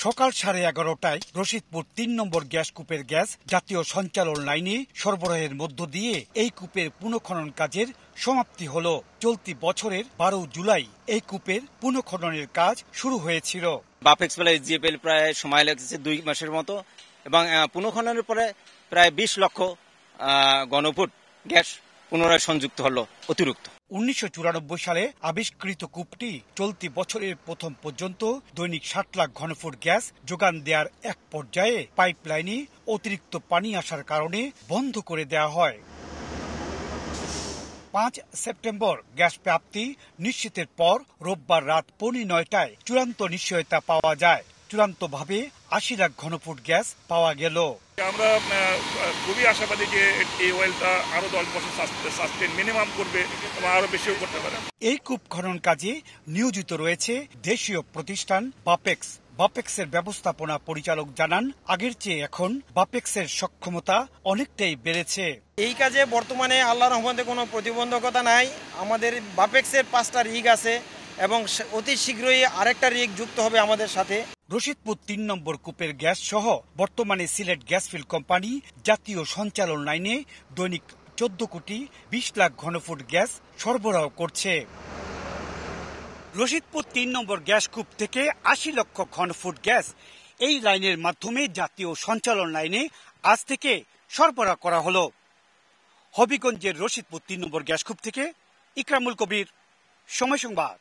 সকাল 11:30টায় রশিদপুর ৩ নম্বর গ্যাস কূপের গ্যাস জাতীয় সঞ্চালন লাইনে সরবরাহের মধ্য দিয়ে এই কূপের পুনঃখনন কাজের সমাপ্তি হলো। চলতি বছরের 12 জুলাই এই কূপের পুনঃখননের কাজ শুরু হয়েছিল। বাপেক্স জিএপএল প্রায় সময় লেগেছে 2 মাসের মতো এবং পুনঃখননের পরে প্রায় 20 লক্ষ ঘনফুট গ্যাস পুনরায় সংযুক্ত হলো অতিরিক্ত। 1994 সালে আবিষ্কৃত কূপটি চলতি বছরের প্রথম পর্যন্ত দৈনিক 60 লাখ ঘনফুট গ্যাস যোগান দেওয়ার এক পর্যায়ে পাইপলাইনে অতিরিক্ত পানি আসার কারণে বন্ধ করে দেওয়া হয়। 5 সেপ্টেম্বর গ্যাস প্রাপ্তি নিশ্চিতের পর রোববার রাত 9:15টায় চূড়ান্ত নিশ্চয়তা পাওয়া যায়। চূড়ান্তভাবে 80 লাখ ঘনফুট গ্যাস পাওয়া গেল। আমরা খুবই আশাবাদী যে এই ওয়েলটা আরো 10 বছর সাস্টেন মিনিমাম করবে এবং আরো বেশিও করতে পারে। এই কূপ খনন কাজে নিয়োজিত রয়েছে দেশীয় প্রতিষ্ঠান বাপেক্স। বাপেক্সের ব্যবস্থাপনা পরিচালক জানান, আগের চেয়ে এখন বাপেক্সের সক্ষমতা অনেকটাই বেড়েছে। এই কাজে বর্তমানে আল্লাহর রহমতে কোনো প্রতিবন্ধকতা নাই। আমাদের বাপেক্সের 5টা রিগ আছে এবং অতি শীঘ্রই আরেকটা রিগ যুক্ত হবে আমাদের সাথে। রশিদপুর 3 নম্বর কূপের গ্যাস সহ বর্তমানে সিলেট গ্যাসফিল্ড কোম্পানি জাতীয় সঞ্চালন লাইনে দৈনিক 14 কোটি 20 লাখ ঘনফুট গ্যাস সরবরাহ করছে। রশিদপুর 3 নম্বর গ্যাস কূপ থেকে 80 লক্ষ ঘনফুট গ্যাস এই লাইনের মাধ্যমে জাতীয় সঞ্চালন লাইনে আজ থেকে সরবরাহ করা হলো। হবিগঞ্জের রশিদপুর 3 নম্বর গ্যাস কূপ থেকে ইকরামুল কবির, সময় সংবাদ।